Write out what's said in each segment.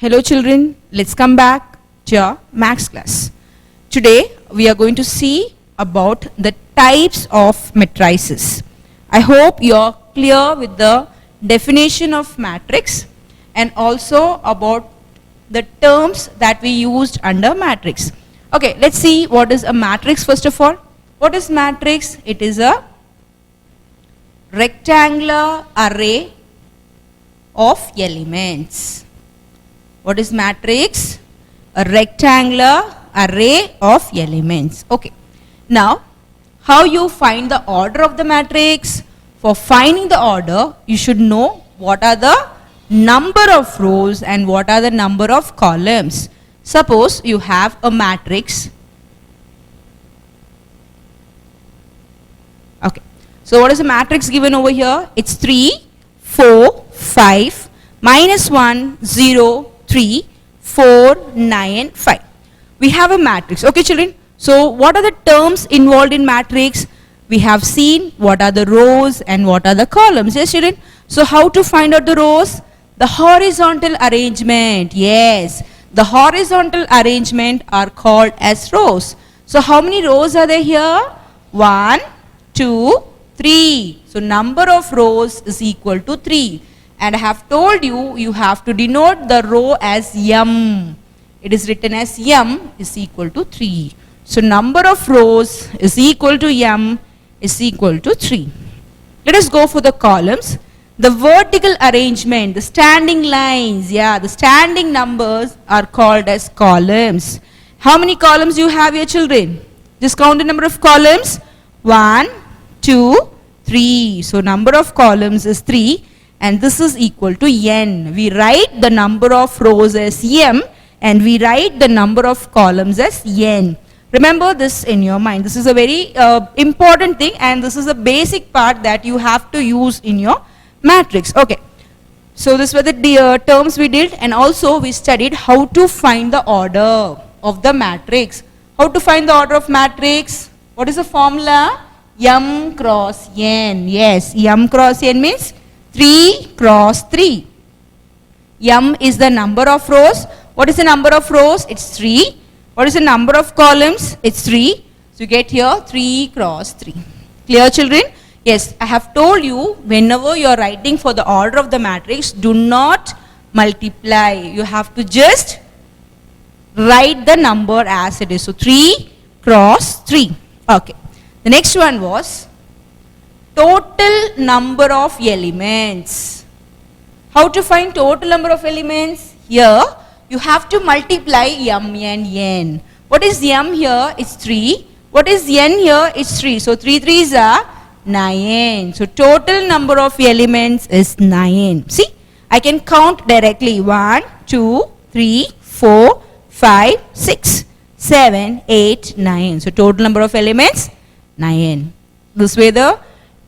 Hello children, let's come back to our maths class. Today we are going to see about the types of matrices. I hope you are clear with the definition of matrix and also about the terms that we used under matrix. Okay, let's see what is a matrix first of all. What is matrix? It is a rectangular array of elements. What is matrix? A rectangular array of elements. Okay. Now, how you find the order of the matrix? For finding the order, you should know what are the number of rows and what are the number of columns. Suppose you have a matrix. Okay. So, what is the matrix given over here? It's 3, 4, 5, minus 1, 0, 3, 4, 9, 5. We have a matrix. Okay, children. So, what are the terms involved in matrix? We have seen what are the rows and what are the columns. Yes, children. So, how to find out the rows? The horizontal arrangement. Yes. The horizontal arrangement are called as rows. So, how many rows are there here? 1, 2, 3. So, number of rows is equal to 3. And I have told you, you have to denote the row as m. It is written as m is equal to 3. So, number of rows is equal to m is equal to 3. Let us go for the columns. The vertical arrangement, the standing lines, the standing numbers are called as columns. How many columns you have here, children? Just count the number of columns. 1, 2, 3. So, number of columns is 3. And this is equal to n. We write the number of rows as m and we write the number of columns as n. Remember this in your mind. This is a very important thing and this is a basic part that you have to use in your matrix. Okay. So this were the terms we did, and also we studied how to find the order of the matrix. How to find the order of matrix? What is the formula? M cross n. Yes, m cross n means 3 cross 3. M is the number of rows. What is the number of rows? It's 3. What is the number of columns? It's 3. So you get here 3 cross 3. Clear, children? Yes, I have told you, whenever you are writing for the order of the matrix, do not multiply. You have to just write the number as it is. So 3 cross 3. Okay. The next one was total number of elements. How to find total number of elements? Here you have to multiply m and n. What is m here? It's 3. What is n here? It's 3. So 3 3s are 9. So total number of elements is 9. See, I can count directly. 1, 2, 3, 4, 5, 6, 7, 8, 9. So total number of elements 9. This way the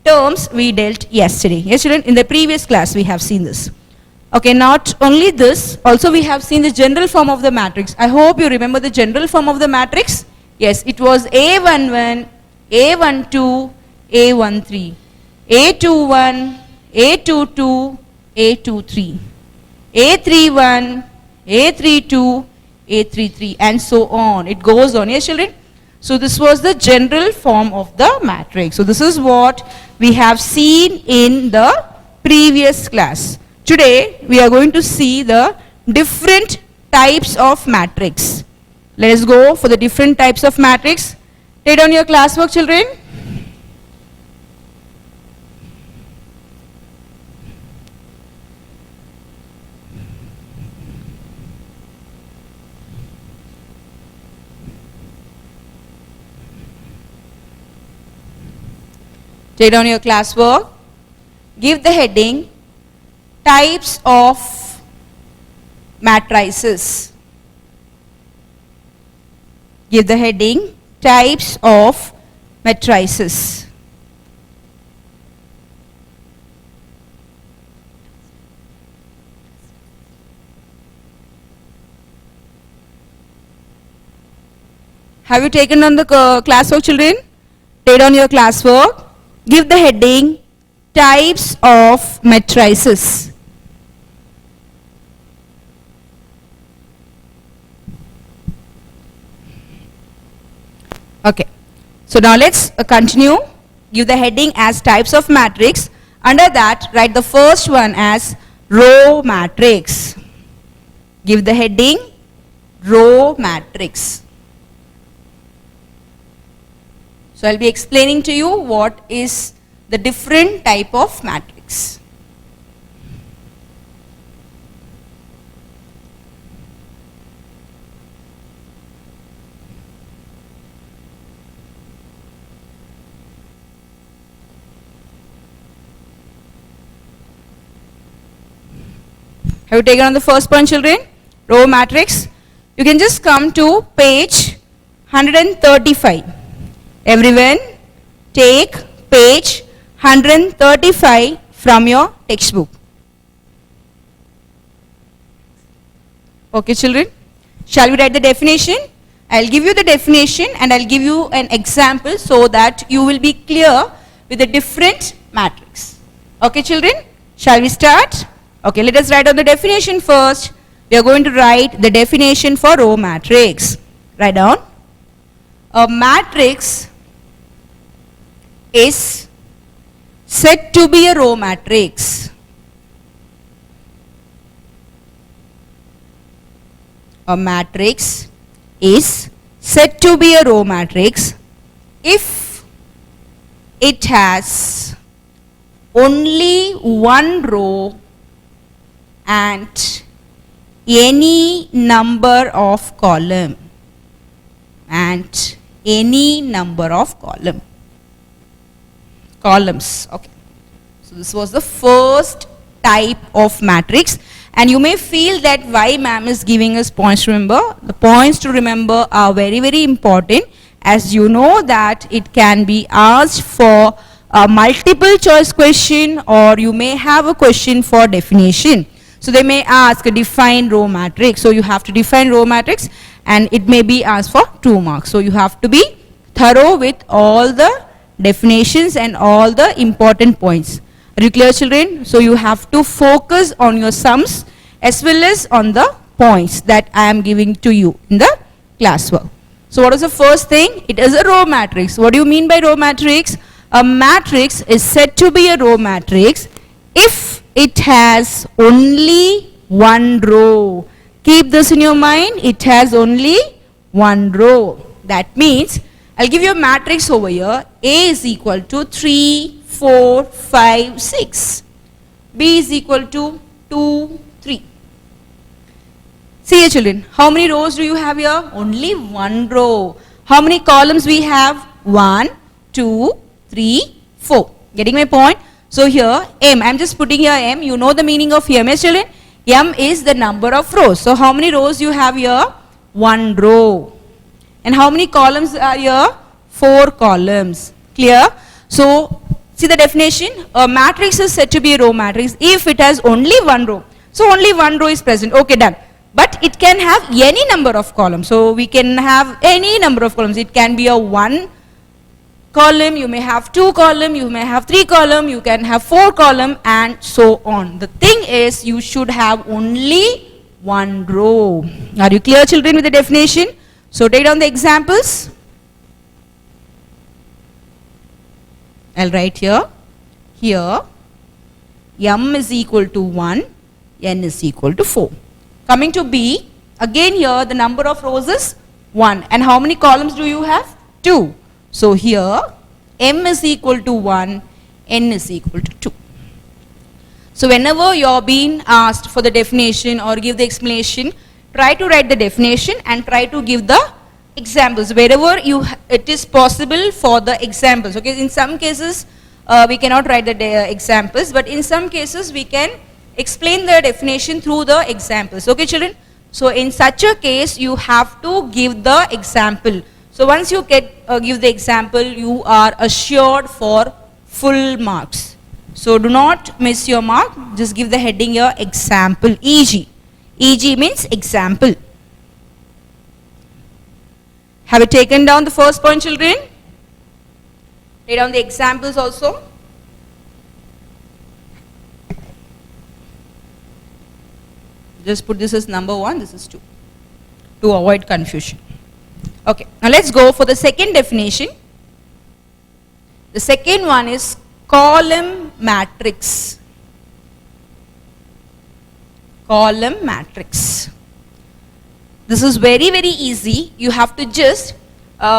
terms we dealt yesterday. Yes, children, in the previous class we have seen this. Okay, not only this, also we have seen the general form of the matrix. I hope you remember the general form of the matrix. Yes, it was A11, A12, A13, A21, A22, A23, A31, A32, A33, and so on. It goes on. Yes, children? So this was the general form of the matrix. So this is what we have seen in the previous class. Today we are going to see the different types of matrix. Let us go for the different types of matrix. Take down your classwork, children. Take down your classwork. Give the heading types of matrices. Give the heading types of matrices. Have you taken on the classwork, children? Take down your classwork. Give the heading types of matrices. Okay. So now let's continue. Give the heading as types of matrix. Under that, write the first one as row matrix. Give the heading row matrix. So I'll be explaining to you what is the different type of matrix. Have you taken on the first point, children? Row matrix. You can just come to page 135. Everyone take page 135 from your textbook. Okay, children. Shall we write the definition? I'll give you the definition and I'll give you an example so that you will be clear with the different matrix. Okay, children. Shall we start? Okay, let us write down the definition first. We are going to write the definition for row matrix. Write down. A matrix is said to be a row matrix. A matrix is said to be a row matrix if it has only one row and any number of columns. Columns. Okay. So this was the first type of matrix, and you may feel that why ma'am is giving us points to remember. The points to remember are very, very important, as you know that it can be asked for a multiple choice question, or you may have a question for definition. So they may ask a define row matrix. So you have to define row matrix and it may be asked for 2 marks. So you have to be thorough with all the definitions and all the important points. Are you clear, children? So you have to focus on your sums as well as on the points that I am giving to you in the classwork. So what is the first thing? It is a row matrix. What do you mean by row matrix? A matrix is said to be a row matrix if it has only one row. Keep this in your mind. It has only one row. That means, I'll give you a matrix over here. A is equal to 3, 4, 5, 6. B is equal to 2, 3. See here, children. How many rows do you have here? Only one row. How many columns we have? 1, 2, 3, 4. Getting my point? So here M, I am just putting here M. You know the meaning of M, yes, children? M is the number of rows. So how many rows you have here? 1 row. And how many columns are here? 4 columns. Clear? So see the definition. A matrix is said to be a row matrix if it has only one row. So only one row is present. Okay, done. But it can have any number of columns. So we can have any number of columns. It can be a 1 column, you may have 2 column, you may have 3 column, you can have 4 column, and so on. The thing is, you should have only one row. Are you clear, children, with the definition? So take down the examples. I'll write here. Here, M is equal to 1, N is equal to 4. Coming to B, again here the number of rows is 1. And how many columns do you have? 2. So here M is equal to 1, N is equal to 2. So whenever you are being asked for the definition or give the explanation, try to write the definition and try to give the examples wherever it is possible for the examples. Okay, in some cases we cannot write the examples, but in some cases we can explain the definition through the examples. Okay, children? So in such a case you have to give the example. So once you give the example, you are assured for full marks. So do not miss your mark. Just give the heading here, example, EG. EG means example. Have you taken down the first point, children? Take down the examples also. Just put this as number 1, this is 2, to avoid confusion. Okay, now let's go for the second definition. The second one is column matrix. Column matrix. This is very, very easy. You have to just,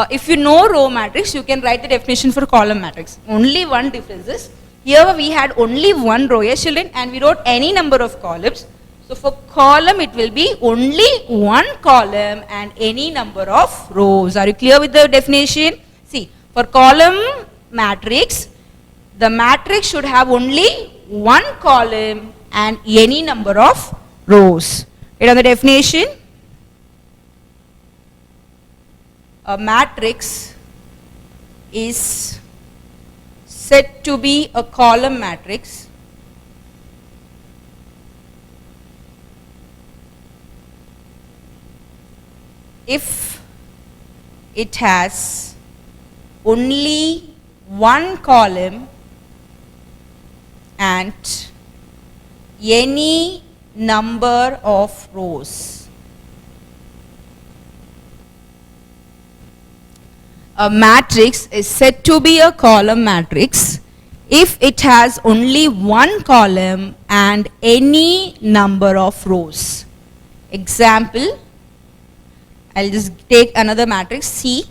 if you know row matrix, you can write the definition for column matrix. Only one difference is, here we had only one row, yes children, and we wrote any number of columns. So for column, it will be only one column and any number of rows. Are you clear with the definition? See, for column matrix, the matrix should have only one column and any number of rows. Read on the definition. A matrix is said to be a column matrix if it has only one column and any number of rows. A matrix is said to be a column matrix if it has only one column and any number of rows. Example, I'll just take another matrix C.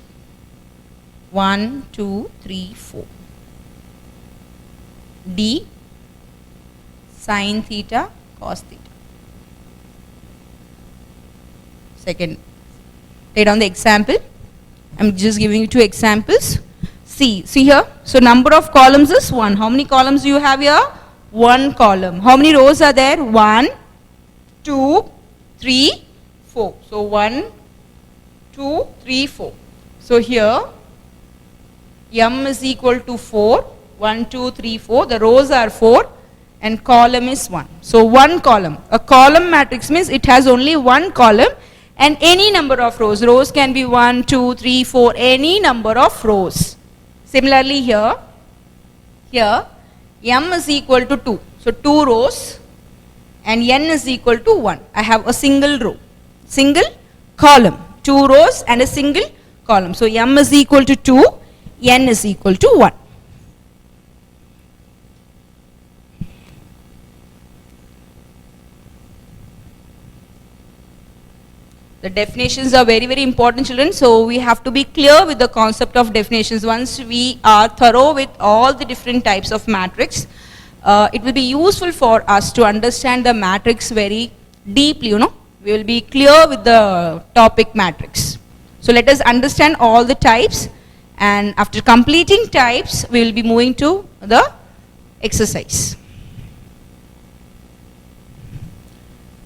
1, 2, 3, 4. D, sin theta, cos theta. Second, take down the example. I'm just giving you two examples. See here. So number of columns is 1. How many columns do you have here? 1 column. How many rows are there? 1, 2, 3, 4. So 1, 2, 3, 4. So here M is equal to 4. 1, 2, 3, 4. The rows are 4 and column is 1. So 1 column. A column matrix means it has only 1 column and any number of rows. Rows can be 1, 2, 3, 4, any number of rows. Similarly here M is equal to 2. So 2 rows and N is equal to 1. I have a single row, single column. 2 rows and a single column. So M is equal to 2, N is equal to 1. The definitions are very, very important, children. So we have to be clear with the concept of definitions. Once we are thorough with all the different types of matrix, it will be useful for us to understand the matrix very deeply, We will be clear with the topic matrix. So let us understand all the types, and after completing types, we will be moving to the exercise.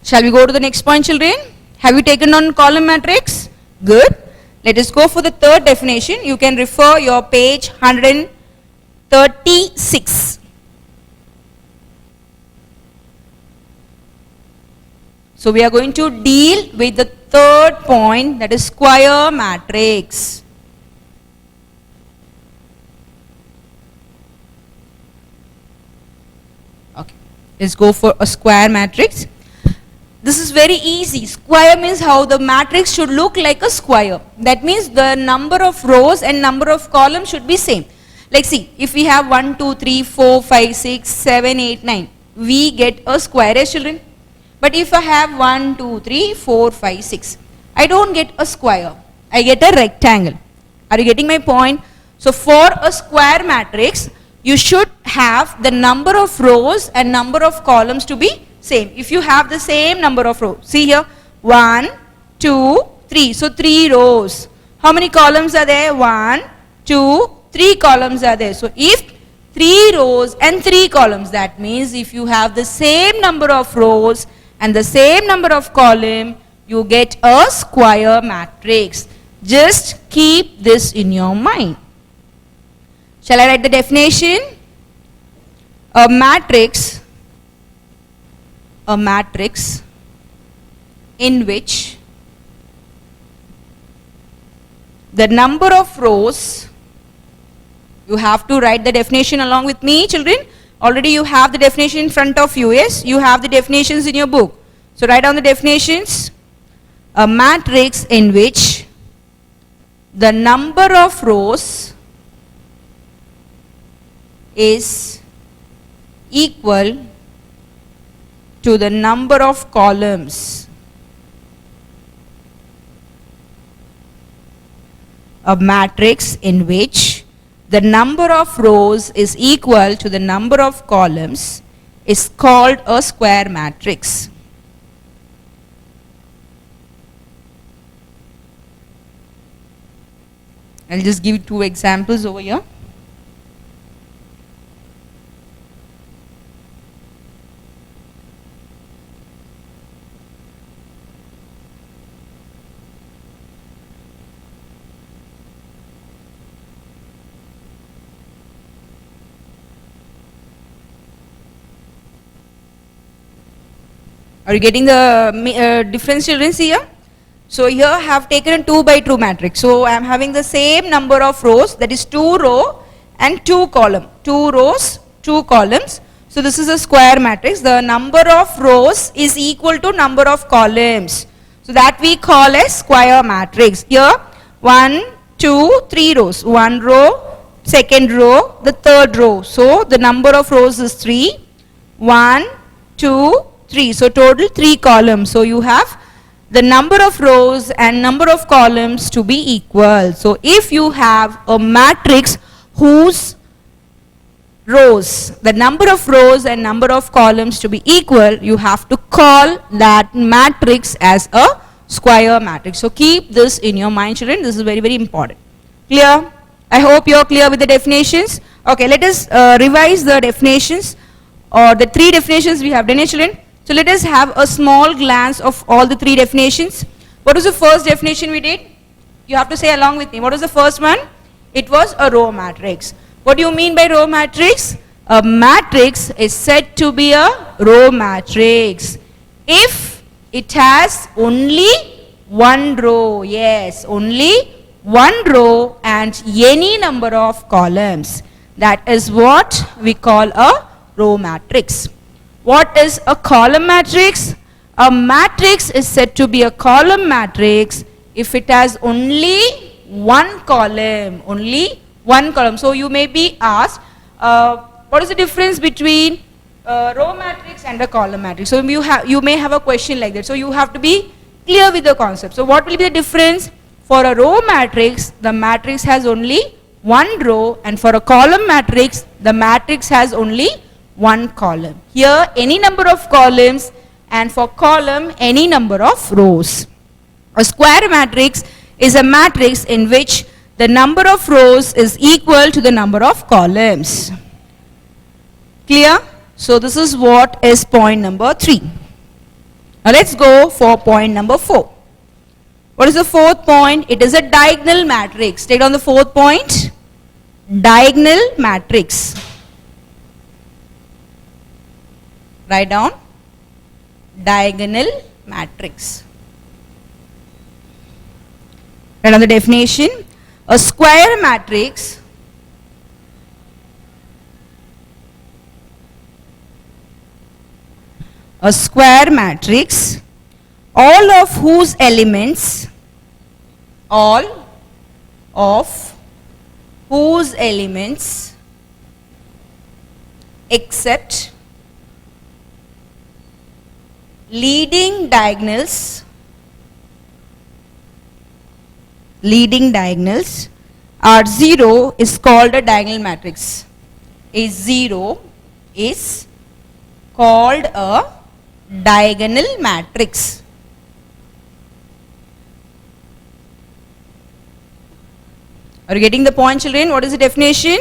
Shall we go to the next point, children? Have you taken on column matrix? Good. Let us go for the third definition. You can refer your page 136. So we are going to deal with the third point, that is square matrix. Okay, let's go for a square matrix. This is very easy. Square means how the matrix should look like a square. That means the number of rows and number of columns should be same. Like see, if we have 1, 2, 3, 4, 5, 6, 7, 8, 9, we get a square, yes children. But if I have 1, 2, 3, 4, 5, 6, I don't get a square. I get a rectangle. Are you getting my point? So for a square matrix, you should have the number of rows and number of columns to be same. If you have the same number of rows, see here, 1, 2, 3. So 3 rows. How many columns are there? 1, 2, 3 columns are there. So if 3 rows and 3 columns, that means if you have the same number of rows and the same number of column, you get a square matrix. Just keep this in your mind. Shall I write the definition? A matrix in which the number of rows, you have to write the definition along with me, children. Already you have the definition in front of you, yes? You have the definitions in your book. So write down the definitions. A matrix in which the number of rows is equal to the number of columns. A matrix in which the number of rows is equal to the number of columns is called a square matrix. I'll just give two examples over here. Are you getting the difference, children, here? So here I have taken a 2 by 2 matrix. So I am having the same number of rows, that is 2 row and 2 column. 2 rows, 2 columns. So this is a square matrix. The number of rows is equal to number of columns. So that we call a square matrix. Here 1, 2, 3 rows. 1 row, second row, the third row. So the number of rows is 3. 1, 2, 3. So total 3 columns. So you have the number of rows and number of columns to be equal. So if you have a matrix whose rows, the number of rows and number of columns to be equal, you have to call that matrix as a square matrix. So keep this in your mind, children. This is very, very important. Clear? I hope you are clear with the definitions. Okay, let us revise the definitions, or the 3 definitions we have done, children. So let us have a small glance of all the 3 definitions. What was the first definition we did? You have to say along with me. What was the first one? It was a row matrix. What do you mean by row matrix? A matrix is said to be a row matrix if it has only one row. Yes, only one row and any number of columns. That is what we call a row matrix. What is a column matrix? A matrix is said to be a column matrix if it has only one column. Only one column. So you may be asked, what is the difference between a row matrix and a column matrix? So you may have a question like that. So you have to be clear with the concept. So what will be the difference? For a row matrix, the matrix has only one row, and for a column matrix, the matrix has only one column. Here any number of columns, and for column any number of rows. A square matrix is a matrix in which the number of rows is equal to the number of columns. Clear? So this is what is point number 3. Now let's go for point number 4. What is the fourth point? It is a diagonal matrix. Take on the fourth point. Diagonal matrix. Write down diagonal matrix. Write down the definition. A square matrix all of whose elements except leading diagonals are 0 is called a diagonal matrix. A 0 is called a diagonal matrix. Are you getting the point, children? What is the definition?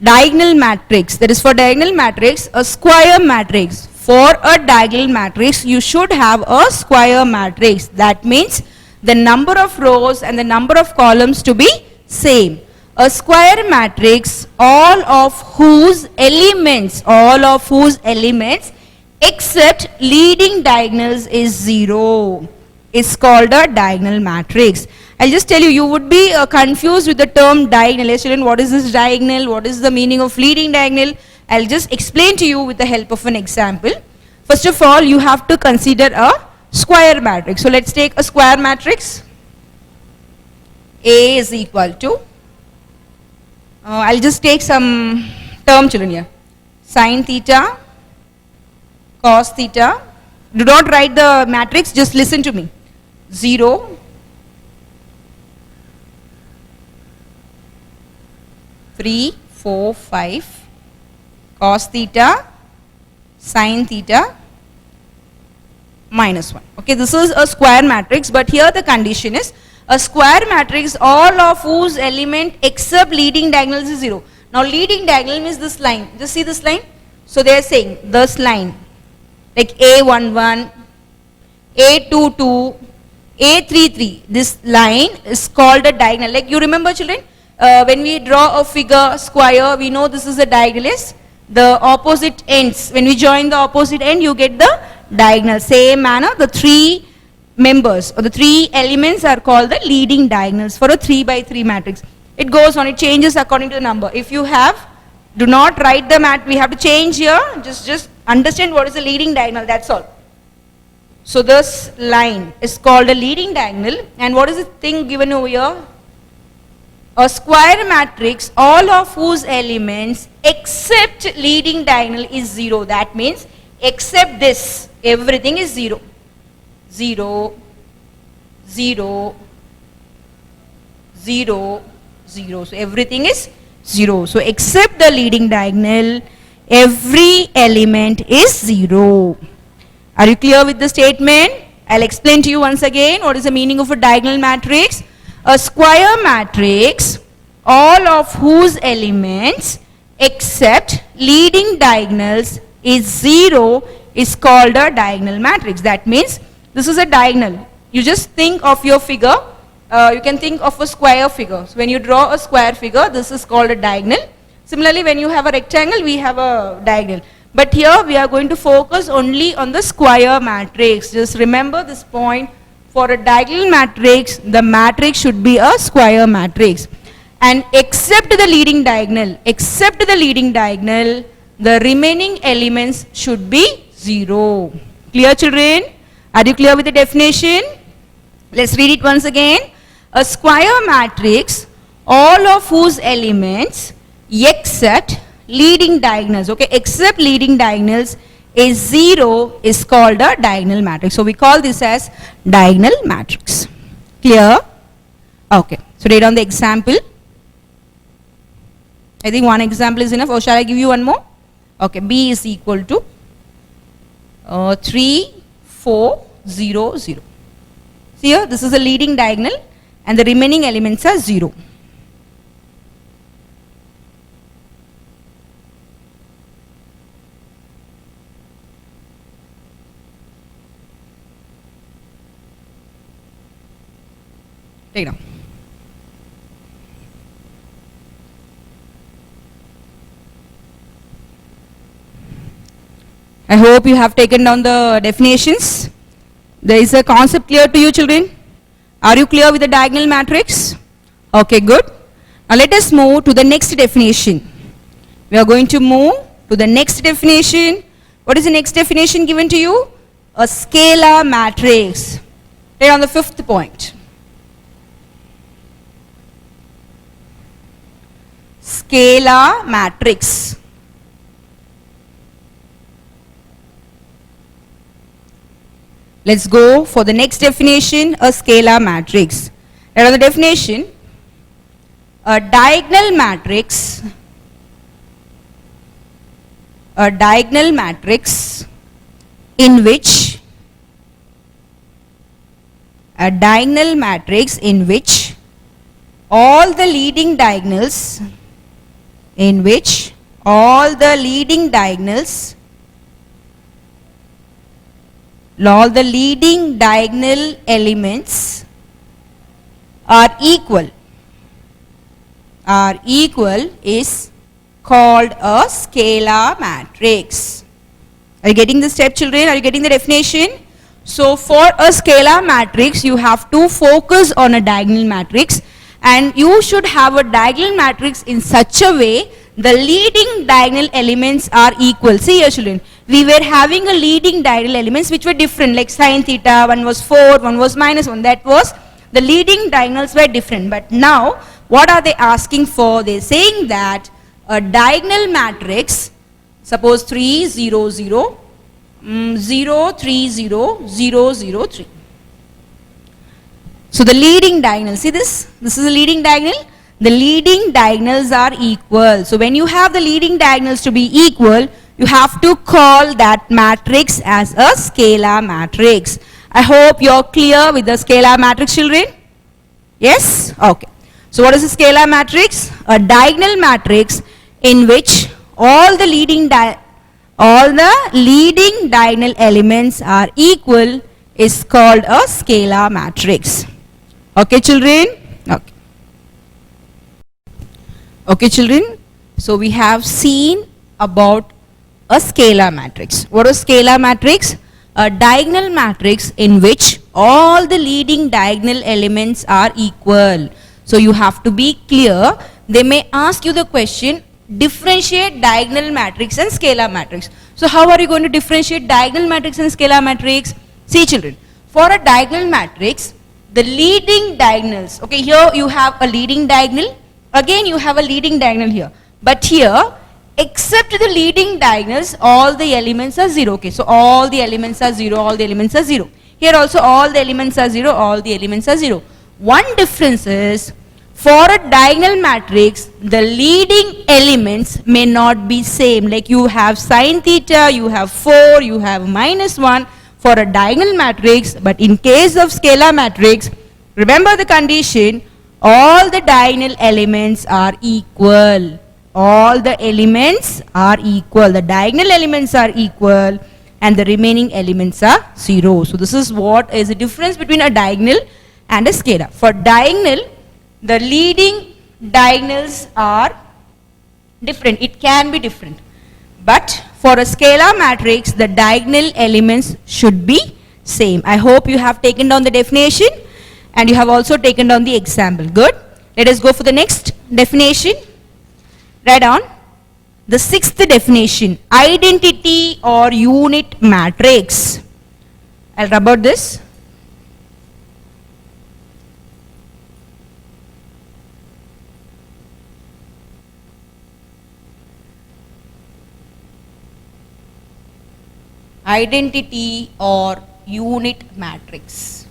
Diagonal matrix. That is, for diagonal matrix, a square matrix. For a diagonal matrix, you should have a square matrix. That means the number of rows and the number of columns to be same. A square matrix, all of whose elements except leading diagonals is 0 is called a diagonal matrix. I'll just tell you, you would be confused with the term diagonal. Yes, children, what is this diagonal? What is the meaning of leading diagonal? I'll just explain to you with the help of an example. First of all, you have to consider a square matrix. So let's take a square matrix. A is equal to, I'll just take some term children here, sin theta, cos theta. Do not write the matrix, just listen to me. 0, 3, 4, 5, cos theta, sin theta, minus 1. Okay, this is a square matrix, but here the condition is a square matrix all of whose element except leading diagonals is 0. Now leading diagonal means this line. Just see this line. So they are saying this line, like A11, A22, A33. This line is called a diagonal. Like you remember children, when we draw a figure square, we know this is a diagonal is the opposite ends. When we join the opposite end, you get the diagonal. Same manner, the three members or the three elements are called the leading diagonals for a 3 by 3 matrix. It goes on, it changes according to the number. If you have, do not write the mat, we have to change here, just understand what is the leading diagonal, that's all. So this line is called a leading diagonal, and what is the thing given over here? A square matrix, all of whose elements except leading diagonal is 0. That means except this, everything is 0. 0, 0, 0, 0. So everything is 0. So except the leading diagonal, every element is 0. Are you clear with the statement? I'll explain to you once again what is the meaning of a diagonal matrix. A square matrix, all of whose elements except leading diagonals is 0 is called a diagonal matrix. That means this is a diagonal. You just think of your figure. You can think of a square figure. So when you draw a square figure, this is called a diagonal. Similarly, when you have a rectangle, we have a diagonal. But here we are going to focus only on the square matrix. Just remember this point. For a diagonal matrix, the matrix should be a square matrix. And except the leading diagonal, the remaining elements should be 0. Clear children? Are you clear with the definition? Let's read it once again. A square matrix, all of whose elements except leading diagonals, okay, except leading diagonals is 0 is called a diagonal matrix. So we call this as diagonal matrix. Clear? Okay. So write down the example. I think one example is enough, or shall I give you one more? Okay, B is equal to 3, 4, 0, 0. See here, this is a leading diagonal and the remaining elements are 0. Take it down. I hope you have taken down the definitions. There is a concept clear to you children? Are you clear with the diagonal matrix? Okay, good. Now let us move to the next definition. We are going to move to the next definition. What is the next definition given to you? A scalar matrix. Right on the 5th point. Scalar matrix. Let's go for the next definition, a scalar matrix. Right on the definition, a diagonal matrix in which all the leading diagonals all the leading diagonal elements are equal is called a scalar matrix. Are you getting the step children? Are you getting the definition? So for a scalar matrix, you have to focus on a diagonal matrix, and you should have a diagonal matrix in such a way the leading diagonal elements are equal. See here children, we were having a leading diagonal elements which were different, like sin theta, one was 4, one was -1. That was the leading diagonals were different. But now, what are they asking for? They're saying that a diagonal matrix, suppose 3, 0, 0, 0, 3, 0, 0, 0, 3. So the leading diagonal, see this? This is the leading diagonal. The leading diagonals are equal. So when you have the leading diagonals to be equal, you have to call that matrix as a scalar matrix. I hope you're clear with the scalar matrix, children. Yes? Okay. So what is a scalar matrix? A diagonal matrix in which all the leading diagonal elements are equal is called a scalar matrix. Okay, children? Okay. Okay, children? So we have seen about a scalar matrix. What is scalar matrix? A diagonal matrix in which all the leading diagonal elements are equal. So you have to be clear. They may ask you the question, differentiate diagonal matrix and scalar matrix. So how are you going to differentiate diagonal matrix and scalar matrix? See, children, for a diagonal matrix, the leading diagonals, okay, here you have a leading diagonal, again you have a leading diagonal here, but here, except the leading diagonals, all the elements are 0, okay, so all the elements are 0, all the elements are 0. Here also all the elements are 0, all the elements are 0. One difference is, for a diagonal matrix, the leading elements may not be same, like you have sine theta, you have 4, you have -1, for a diagonal matrix, but in case of scalar matrix, remember the condition, all the diagonal elements are equal. All the elements are equal. The diagonal elements are equal and the remaining elements are 0. So this is what is the difference between a diagonal and a scalar. For diagonal, the leading diagonals are different. It can be different. But for a scalar matrix, the diagonal elements should be same. I hope you have taken down the definition and you have also taken down the example. Good. Let us go for the next definition. Write down the sixth definition, identity or unit matrix. I'll rub out this. Identity or unit matrix.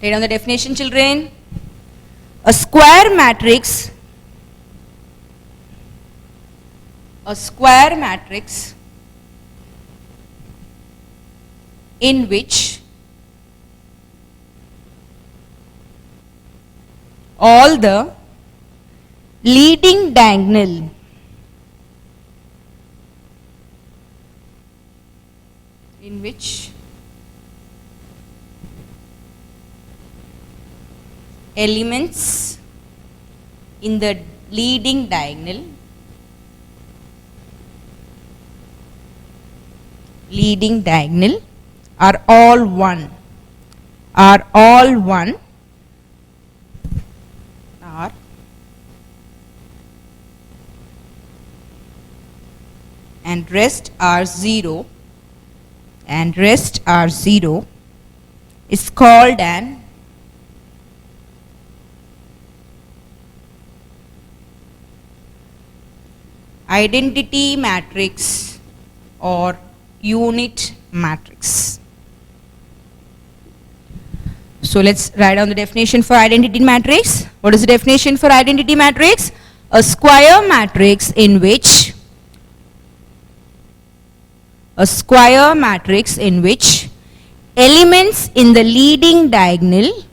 Write down the definition, children. A square matrix in which all the leading diagonal elements in the leading diagonal are all one and rest are 0 is called an identity matrix or unit matrix. So let's write down the definition for identity matrix. What is the definition for identity matrix? A square matrix in which elements in the leading diagonal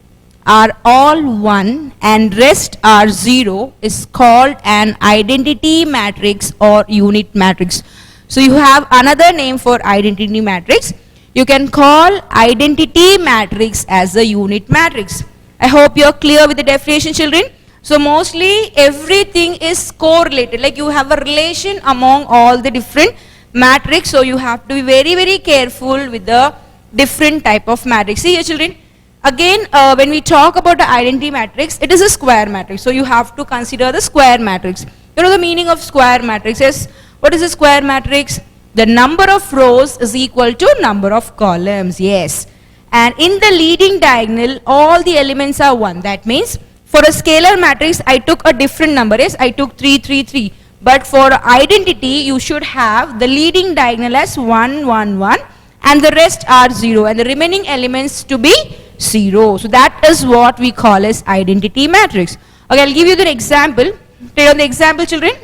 are all 1 and rest are 0 is called an identity matrix or unit matrix. So you have another name for identity matrix. You can call identity matrix as a unit matrix. I hope you're clear with the definition, children. So mostly everything is correlated, like you have a relation among all the different matrix. So you have to be very, very careful with the different type of matrix. See here, children. Again, when we talk about the identity matrix, it is a square matrix. So you have to consider the square matrix. You know the meaning of square matrix is, what is a square matrix? The number of rows is equal to number of columns. Yes. and in the leading diagonal all the elements are 1. That means for a scalar matrix I took a different number. Yes, I took 3, 3, 3. But for identity you should have the leading diagonal as 1, 1, 1 and the rest are 0 and the remaining elements to be 0. So that is what we call as identity matrix. Okay, I'll give you the example. Take on the example, children.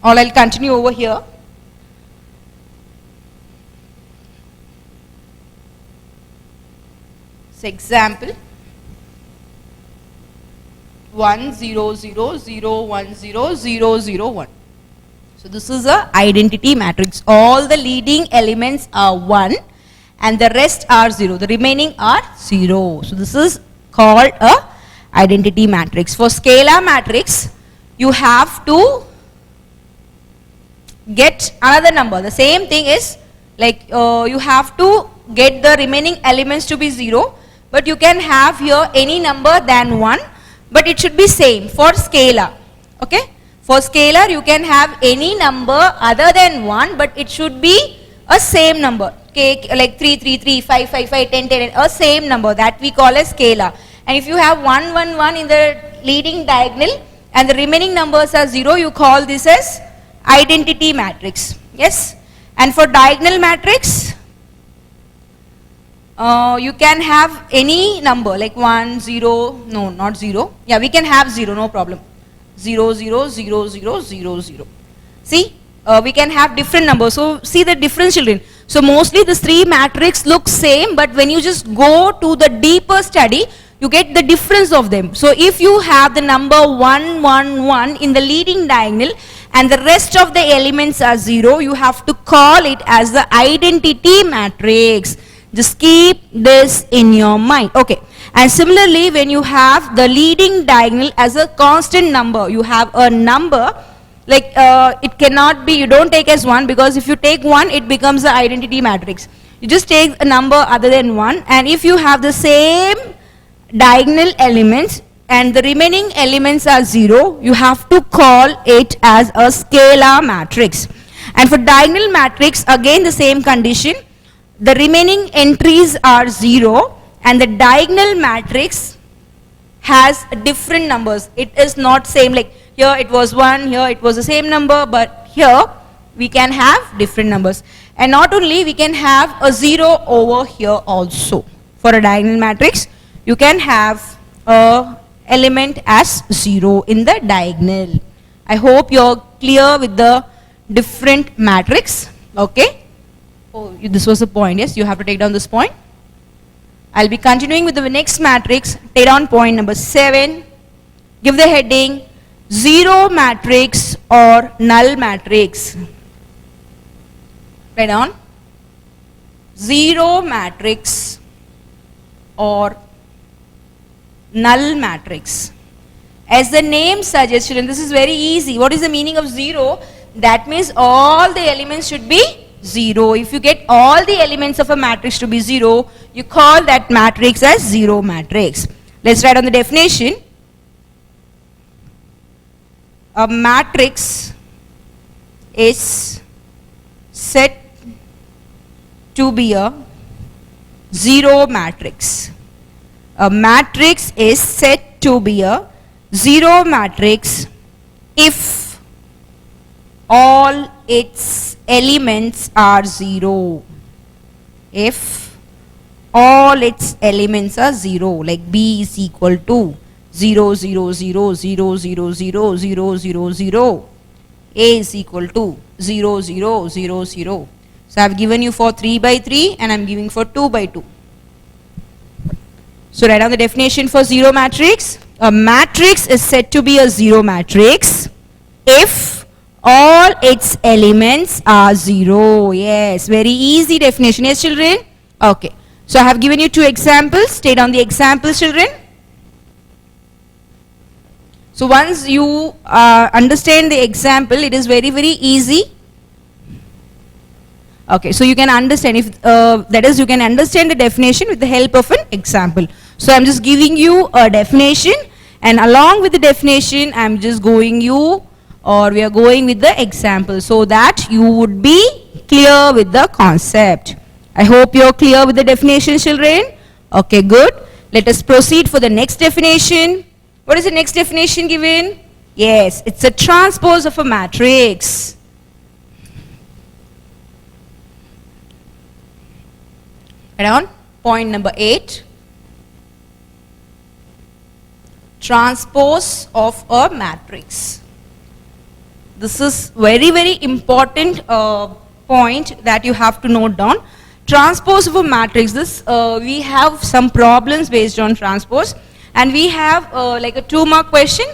Or I'll continue over here. So example 1 0 0 0 1 0 0 0 1. So this is a identity matrix. All the leading elements are 1 and the rest are 0. The remaining are 0. So this is called a identity matrix. For scalar matrix you have to get another number. The same thing is like you have to get the remaining elements to be 0, but you can have here any number than 1, but it should be same for scalar. Okay, for scalar you can have any number other than 1, but it should be a same number. Okay, like 3 3 3 5 5 5 10 10, a same number, that we call as scalar. And if you have 1 1 1 in the leading diagonal and the remaining numbers are 0, you call this as identity matrix. Yes, and for diagonal matrix you can have any number like 1 0, no, not 0, yeah, we can have 0, no problem, 0 0 0 0 0 0. See, we can have different numbers. So see the difference, children. So mostly the three matrix look same, but when you just go to the deeper study you get the difference of them. So if you have the number 1 1 1 in the leading diagonal and the rest of the elements are 0, you have to call it as the identity matrix. Just keep this in your mind. Okay, and similarly when you have the leading diagonal as a constant number, you have a number like it cannot be, you don't take as 1, because if you take 1 it becomes the identity matrix. You just take a number other than 1, and if you have the same diagonal elements and the remaining elements are 0, you have to call it as a scalar matrix. And for diagonal matrix again the same condition, the remaining entries are 0 and the diagonal matrix has different numbers. It is not same, like here it was 1, here it was the same number, but here we can have different numbers. And not only, we can have a 0 over here also. For a diagonal matrix you can have a element as 0 in the diagonal. I hope you're clear with the different matrix. Okay. Oh, this was a point. Yes, you have to take down this point. I'll be continuing with the next matrix. Take down point number 7. Give the heading 0 matrix or null matrix. Write down 0 matrix or null matrix. As the name suggests, children, this is very easy. What is the meaning of 0? That means all the elements should be 0. If you get all the elements of a matrix to be 0, you call that matrix as 0 matrix. Let's write on the definition. A matrix is said to be a 0 matrix. A matrix is said to be a 0 matrix if all its elements are 0. If all its elements are 0, like B is equal to 0 0 0 0 0 0 0 0 0, A is equal to 0 0 0 0. So I have given you for 3 by 3 and I am giving for 2 by 2. So write down the definition for 0 matrix. A matrix is said to be a 0 matrix if all its elements are 0. Yes, very easy definition. Yes, children? Okay. So I have given you 2 examples. State down the examples, children. So once you understand the example, it is very, very easy. Okay, so you can understand, if that is, you can understand the definition with the help of an example. So I am just giving you a definition, and along with the definition I am just going you, or we are going with the example, so that you would be clear with the concept. I hope you're clear with the definition, children. Okay, good. Let us proceed for the next definition. What is the next definition given? Yes, it's a transpose of a matrix. Right on. Point number 8. Transpose of a matrix. This is very important point that you have to note down. Transpose of a matrix. This we have some problems based on transpose, and we have like a 2-mark question.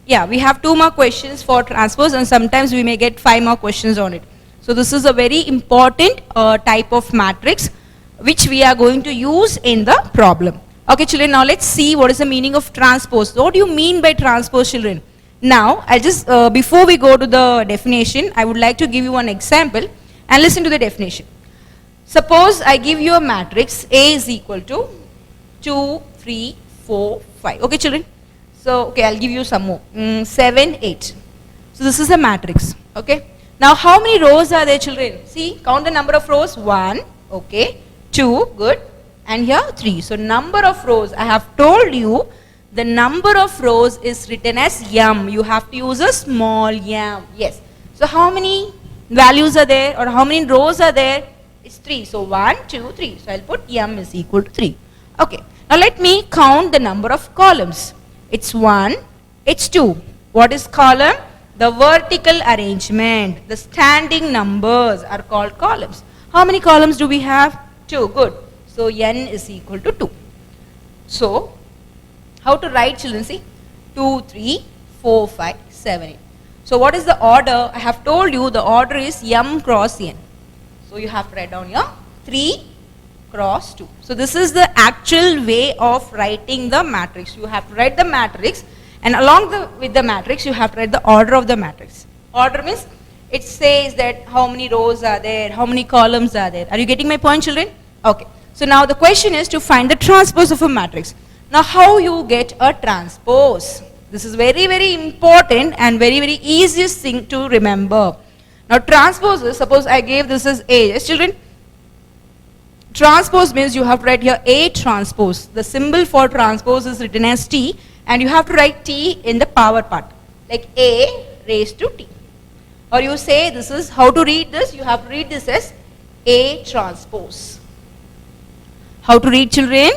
Yeah, we have 2 more questions for transpose, and sometimes we may get 5 more questions on it. So this is a very important type of matrix which we are going to use in the problem. Okay, children, now let's see what is the meaning of transpose. What do you mean by transpose, children? Now, I'll just, before we go to the definition, I would like to give you one example and listen to the definition. Suppose I give you a matrix A is equal to 2, 3, 4, 5. Okay, children? So, okay, I'll give you some more. 7, 8. So, this is a matrix. Okay. Now, how many rows are there, children? See, count the number of rows. 1, okay. 2, good. And here 3. So, number of rows, I have told you the number of rows is written as m. You have to use a small m. Yes. So, how many values are there, or how many rows are there? It's 3. So, 1, 2, 3. So, I'll put m is equal to 3. Okay. Now, let me count the number of columns. It's 1, it's 2. What is column? The vertical arrangement. The standing numbers are called columns. How many columns do we have? 2. Good. So, n is equal to 2. So, how to write, children? See, 2, 3, 4, 5, 7, 8. So, what is the order? I have told you the order is m cross n. So, you have to write down here 3 cross 2. So, this is the actual way of writing the matrix. You have to write the matrix, and along with the matrix, you have to write the order of the matrix. Order means it says that how many rows are there, how many columns are there. Are you getting my point, children? Okay. So, now the question is to find the transpose of a matrix. Now, how you get a transpose? This is very important and very easiest thing to remember. Now, transpose is, suppose I gave this as A. Yes, children? Transpose means you have to write here A transpose. The symbol for transpose is written as T, and you have to write T in the power part, like A raised to T. Or you say this is how to read this, you have to read this as A transpose. How to read, children?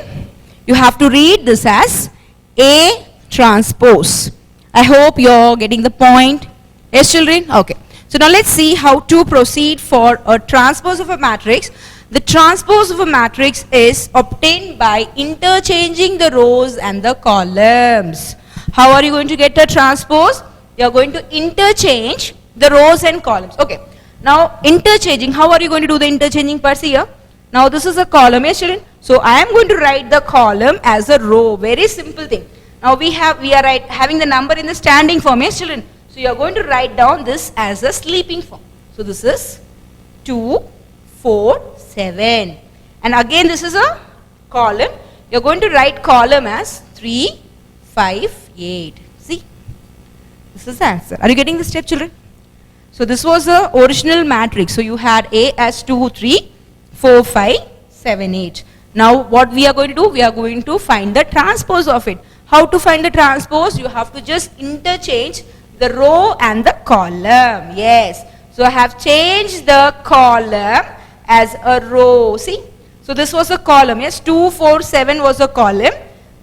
You have to read this as A transpose. I hope you're getting the point. Yes, children? Okay. So now let's see how to proceed for a transpose of a matrix. The transpose of a matrix is obtained by interchanging the rows and the columns. How are you going to get a transpose? You are going to interchange the rows and columns. Okay. Now interchanging, how are you going to do the interchanging per se here? Now this is a column, yes, children? So I am going to write the column as a row. Very simple thing. Now we are having the number in the standing form, yes, children? So you are going to write down this as a sleeping form. So this is 2, 4, 7. And again this is a column. You are going to write column as 3, 5, 8. See? This is the answer. Are you getting the step, children? So this was the original matrix. So you had A as 2, 3, 4, 5, 7, 8. Now what we are going to do? We are going to find the transpose of it. How to find the transpose? You have to just interchange the row and the column. Yes. So I have changed the column as a row. See? So this was a column. Yes. 2, 4, 7 was a column.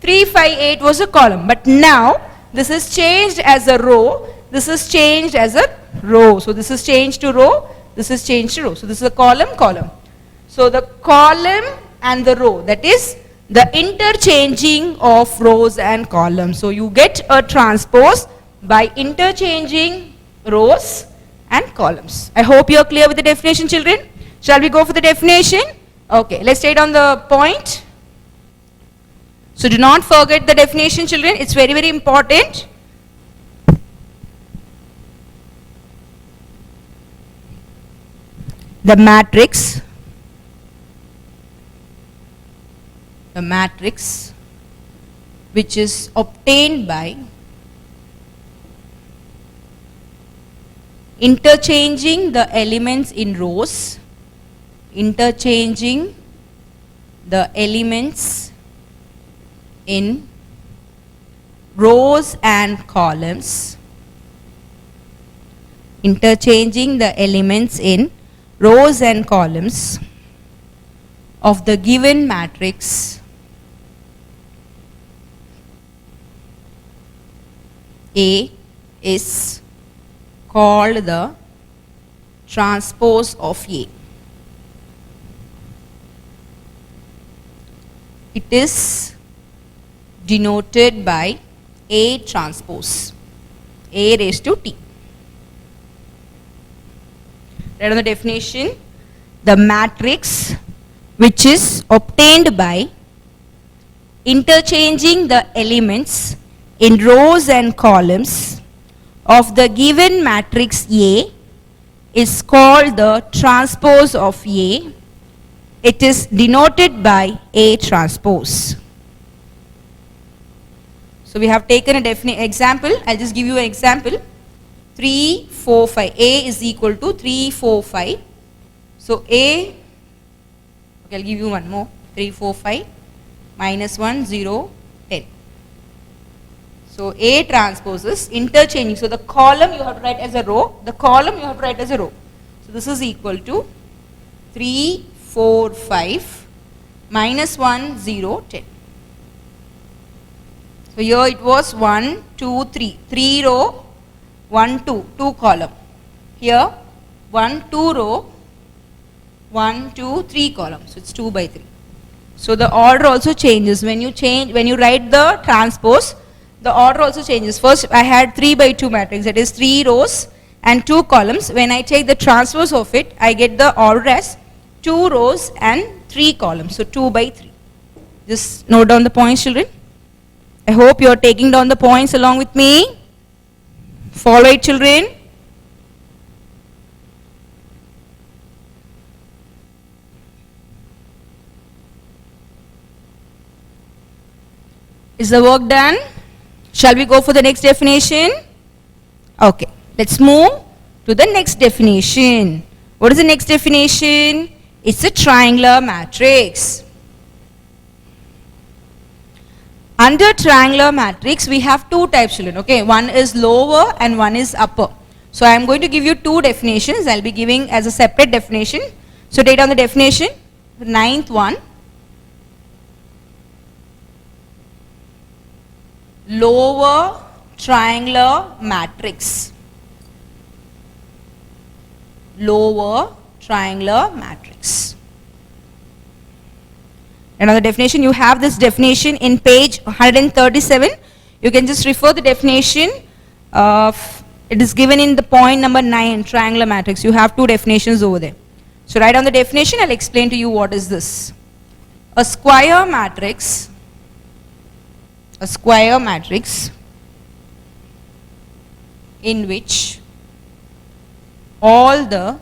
3, 5, 8 was a column. But now this is changed as a row. This is changed as a row. So this is changed to row. This is changed to row. So this is a column, column. So the column and the row, that is the interchanging of rows and columns. So you get a transpose by interchanging rows and columns. I hope you are clear with the definition, children. Shall we go for the definition? Okay, let's take down the point. So do not forget the definition, children. It's very important. The matrix which is obtained by interchanging the elements in rows interchanging the elements in rows and columns, interchanging the elements in rows and columns of the given matrix A is called the transpose of A. It is denoted by A transpose, A raised to T. Write on the definition, the matrix which is obtained by interchanging the elements in rows and columns of the given matrix A is called the transpose of A. It is denoted by A transpose. So we have taken a definite example. I'll just give you an example. 3, 4, 5. A is equal to 3, 4, 5. So A, okay, I'll give you one more. 3, 4, 5 minus 1, 0, 10. So A transpose is interchanging. So the column you have to write as a row. The column you have to write as a row. So this is equal to 3, 4, 5 minus 1, 0, 10. So here it was 1, 2, 3. 3 row, 1, 2, 2 column. Here 1, 2 row, 1, 2, 3 column. So it's 2 by 3. So the order also changes. When you write the transpose, the order also changes. First I had 3 by 2 matrix, that is 3 rows and 2 columns. When I take the transpose of it, I get the order as 2 rows and 3 columns. So 2 by 3. Just note down the points, children. I hope you are taking down the points along with me. Follow it, children. Is the work done? Shall we go for the next definition? Okay, let's move to the next definition. What is the next definition? It's a triangular matrix. Under triangular matrix, we have two types, children. Okay, one is lower and one is upper. So I am going to give you two definitions. I'll be giving as a separate definition. So take down the definition. The ninth one. Lower triangular matrix. Lower triangular matrix. Another definition, you have this definition in page 137. You can just refer the definition. It is given in the point number 9, triangular matrix. You have two definitions over there. So write down the definition. I'll explain to you what is this. A square matrix. A square matrix in which all the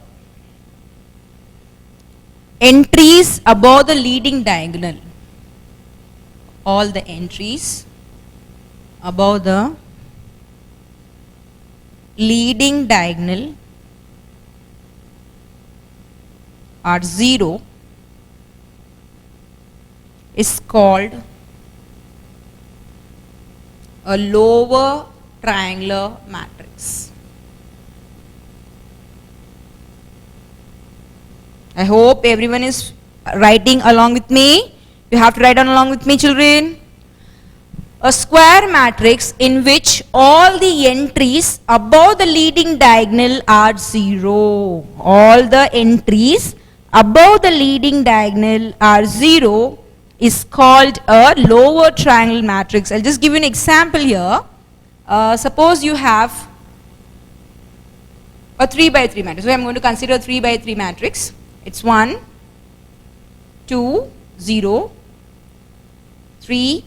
entries above the leading diagonal, all the entries above the leading diagonal are 0 is called a lower triangular matrix. I hope everyone is writing along with me. You have to write down along with me, children. A square matrix in which all the entries above the leading diagonal are 0. All the entries above the leading diagonal are 0 is called a lower triangle matrix. I'll just give you an example here. Suppose you have a 3 by 3 matrix. So I'm going to consider a 3 by 3 matrix. It's 1, 2, 0, 3,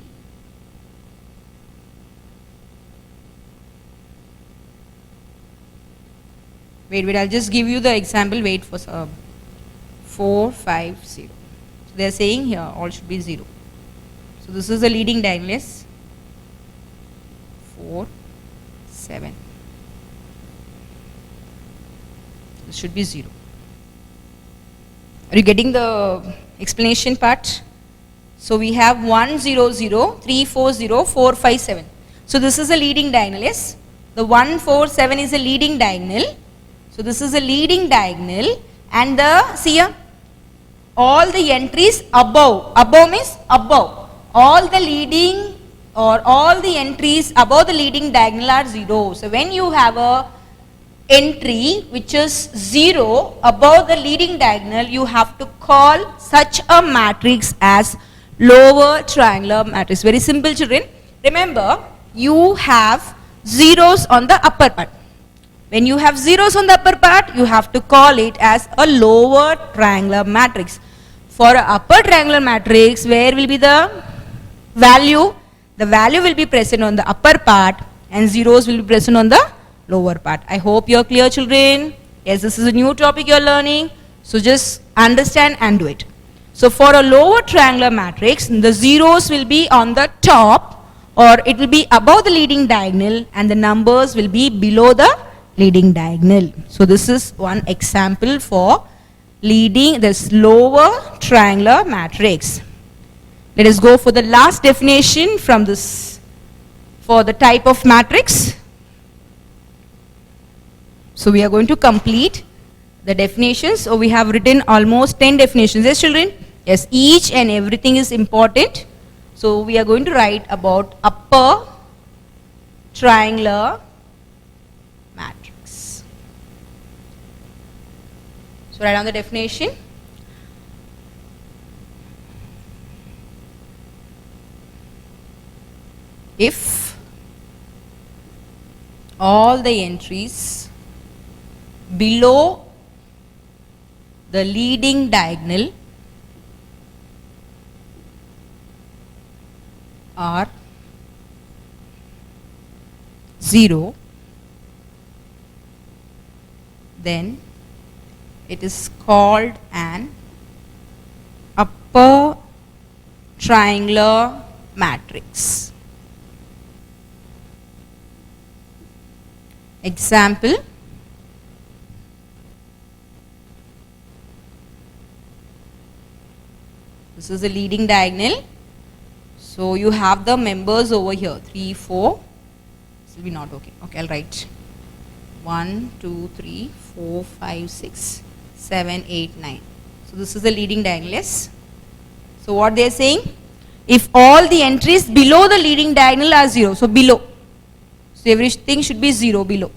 wait, I'll just give you the example, wait for 4, 5, 0. So they are saying here all should be 0. So this is the leading diagonal, 4, 7. This should be 0. Are you getting the explanation part? So we have 1, 0, 0, 3, 4, 0, 4, 5, 7. So this is a leading diagonal, yes? The 1, 4, 7 is a leading diagonal. So this is a leading diagonal, and see here, all the entries above means above. All the leading or all the entries above the leading diagonal are 0. So when you have a entry which is 0 above the leading diagonal, you have to call such a matrix as lower triangular matrix. Very simple, children. Remember, you have zeros on the upper part. When you have zeros on the upper part, you have to call it as a lower triangular matrix. For an upper triangular matrix, where will be the value? The value will be present on the upper part and zeros will be present on the lower part. I hope you are clear, children. Yes, this is a new topic you are learning. So just understand and do it. So for a lower triangular matrix, the zeros will be on the top, or it will be above the leading diagonal, and the numbers will be below the leading diagonal. So this is one example for leading this lower triangular matrix. Let us go for the last definition from this for the type of matrix. So we are going to complete the definitions. So we have written almost 10 definitions. Yes, children? Yes, each and everything is important. So we are going to write about upper triangular matrix. So write down the definition. If all the entries below the leading diagonal are 0, then it is called an upper triangular matrix. Example, this is the leading diagonal. So you have the members over here, 3, 4. This will be not okay. Okay, I'll write 1, 2, 3, 4, 5, 6, 7, 8, 9. So this is the leading diagonal, yes? So what they are saying? If all the entries below the leading diagonal are 0, so below. So everything should be 0 below.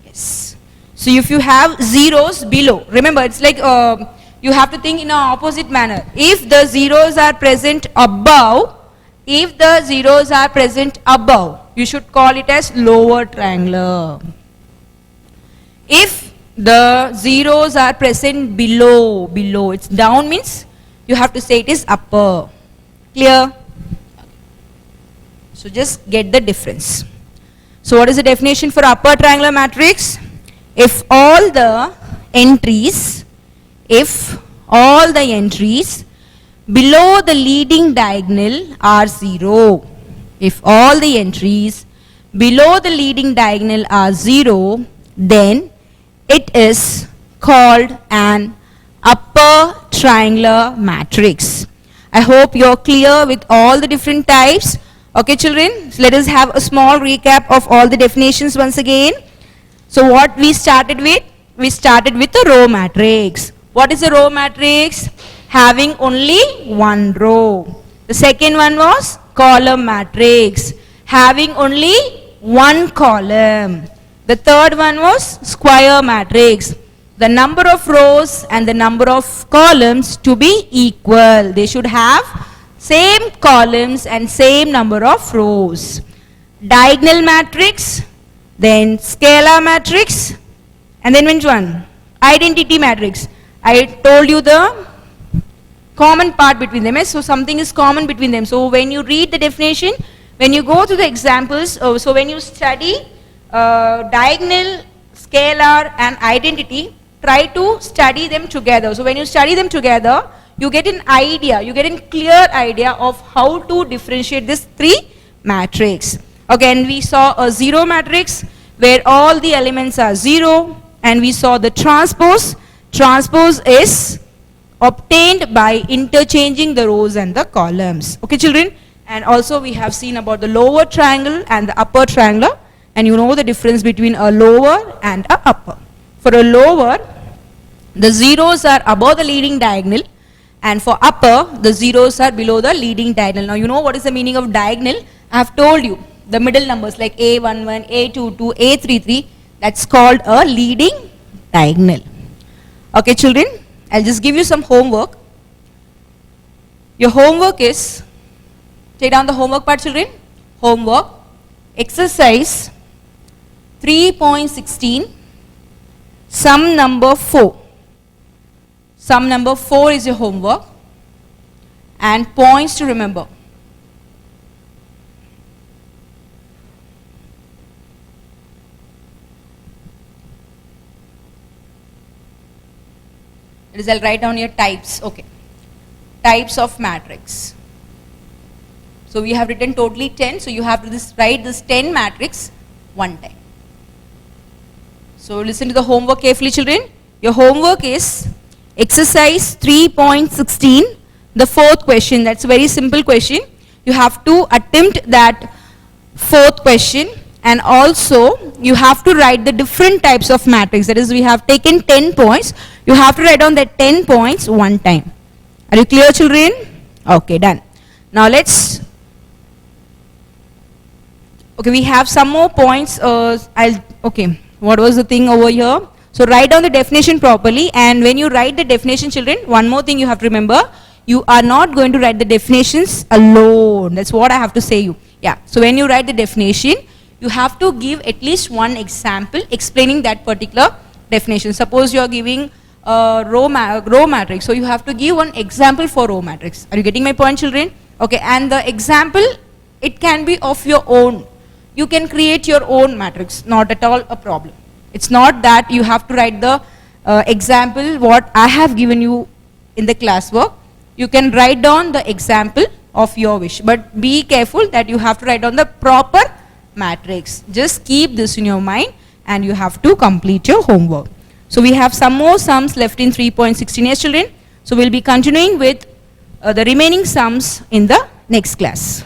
Yes. So if you have zeros below, remember it's like you have to think in an opposite manner. If the zeros are present above, you should call it as lower triangular. If the zeros are present below, it's down means you have to say it is upper. Clear? So just get the difference. So what is the definition for upper triangular matrix? If all the entries below the leading diagonal are 0, if all the entries below the leading diagonal are 0, then it is called an upper triangular matrix. I hope you are clear with all the different types. Okay, children, so let us have a small recap of all the definitions once again. So what we started with? We started with a row matrix. What is a row matrix? Having only one row. The second one was column matrix, having only one column. The third one was square matrix. The number of rows and the number of columns to be equal. They should have same columns and same number of rows. Diagonal matrix, then scalar matrix, and then which one? Identity matrix. I told you the common part between them. So something is common between them. So when you read the definition, when you go to the examples, so when you study diagonal, scalar and identity, try to study them together. So when you study them together, you get an idea, you get a clear idea of how to differentiate these three matrix. Again, we saw a zero matrix where all the elements are 0, and we saw the transpose Transpose is obtained by interchanging the rows and the columns. Okay, children? And also we have seen about the lower triangle and the upper triangle, and you know the difference between a lower and a upper. For a lower, the zeros are above the leading diagonal, and for upper, the zeros are below the leading diagonal. Now you know what is the meaning of diagonal. I have told you the middle numbers like A11, A22, A33, that's called a leading diagonal. Okay, children, I'll just give you some homework. Your homework is, take down the homework part, children. Homework, exercise 3.16, sum number 4. Sum number 4 is your homework, and points to remember. It is, I'll write down your types. Okay. Types of matrix. So we have written totally 10, so you have to write this 10 matrix one time. So listen to the homework carefully, children. Your homework is exercise 3.16, the fourth question. That's a very simple question. You have to attempt that fourth question, and also you have to write the different types of matrix. That is, we have taken 10 points. You have to write down that 10 points one time. Are you clear, children? Okay, done. Now let's, okay, we have some more points. Okay, what was the thing over here? So write down the definition properly, and when you write the definition, children, one more thing you have to remember, you are not going to write the definitions alone. That's what I have to say you. Yeah, so when you write the definition, you have to give at least one example explaining that particular definition. Suppose you are giving row matrix, so you have to give one example for row matrix. Are you getting my point, children? Okay, and the example, it can be of your own. You can create your own matrix, not at all a problem. It's not that you have to write the example what I have given you in the classwork. You can write down the example of your wish, but be careful that you have to write down the proper matrix. Just keep this in your mind, and you have to complete your homework. So we have some more sums left in 3.16, yes, children. So we'll be continuing with the remaining sums in the next class.